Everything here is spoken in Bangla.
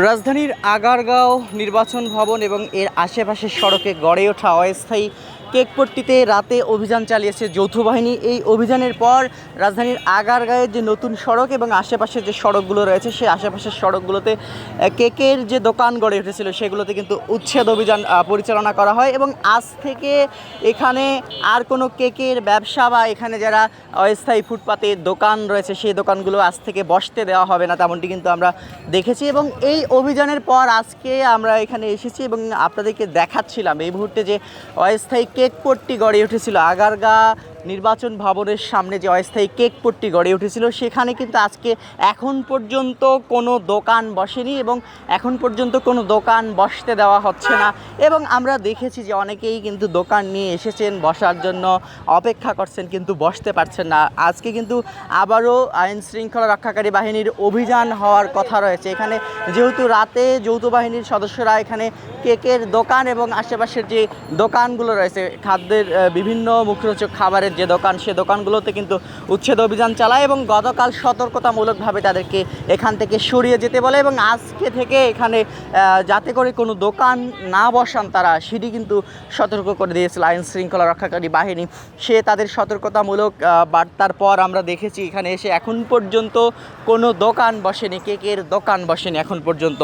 রাজধানীর আগারগাঁও নির্বাচন ভবন এবং এর আশেপাশের সড়কে গড়ে ওঠা অস্থায়ী কেকপট্টিতে রাতে অভিযান চালিয়েছে যৌথ বাহিনী। এই অভিযানের পর রাজধানীর আগারগাঁয়ের যে নতুন সড়ক এবং আশেপাশের যে সড়কগুলো রয়েছে সেই আশেপাশের সড়কগুলোতে কেকের যে দোকান গড়ে উঠেছিল সেগুলোতে কিন্তু উচ্ছেদ অভিযান পরিচালনা করা হয় এবং আজ থেকে এখানে আর কোনো কেকের ব্যবসা বা এখানে যারা অস্থায়ী ফুটপাতে দোকান রয়েছে সেই দোকানগুলো আজ থেকে বসতে দেওয়া হবে না, তেমনটি কিন্তু আমরা দেখেছি। এবং এই অভিযানের পর আজকে আমরা এখানে এসেছি এবং আপনাদেরকে দেখাচ্ছিলাম এই মুহূর্তে যে অস্থায়ী কেকপট্টি গড়ে উঠেছিল আগারগাঁ নির্বাচন ভবনের সামনে, যে অস্থায়ী কেকপট্টি গড়ে উঠেছিল সেখানে কিন্তু আজকে এখন পর্যন্ত কোনো দোকান বসেনি এবং এখন পর্যন্ত কোনো দোকান বসতে দেওয়া হচ্ছে না। এবং আমরা দেখেছি যে অনেকেই কিন্তু দোকান নিয়ে এসেছেন বসার জন্য, অপেক্ষা করছেন কিন্তু বসতে পারছেন না। আজকে কিন্তু আবারও আইন শৃঙ্খলা রক্ষাকারী বাহিনীর অভিযান হওয়ার কথা রয়েছে এখানে, যেহেতু রাতে যৌথ বাহিনীর সদস্যরা এখানে কেকের দোকান এবং আশেপাশের যে দোকানগুলো রয়েছে খাদ্যের বিভিন্ন মুখরোচক খাবারের যে দোকান, সে দোকানগুলোতে কিন্তু উচ্ছেদ অভিযান চালায় এবং গতকাল সতর্কতামূলকভাবে তাদেরকে এখান থেকে সরিয়ে যেতে বলে এবং আজকে থেকে এখানে যাতে করে কোনো দোকান না বসান তারা, সেটি কিন্তু সতর্ক করে দিয়েছিল আইন শৃঙ্খলা রক্ষাকারী বাহিনী। সে তাদের সতর্কতামূলক বার্তার পর আমরা দেখেছি এখানে এসে এখন পর্যন্ত কোনো দোকান বসেনি, কেকের দোকান বসেনি এখন পর্যন্ত।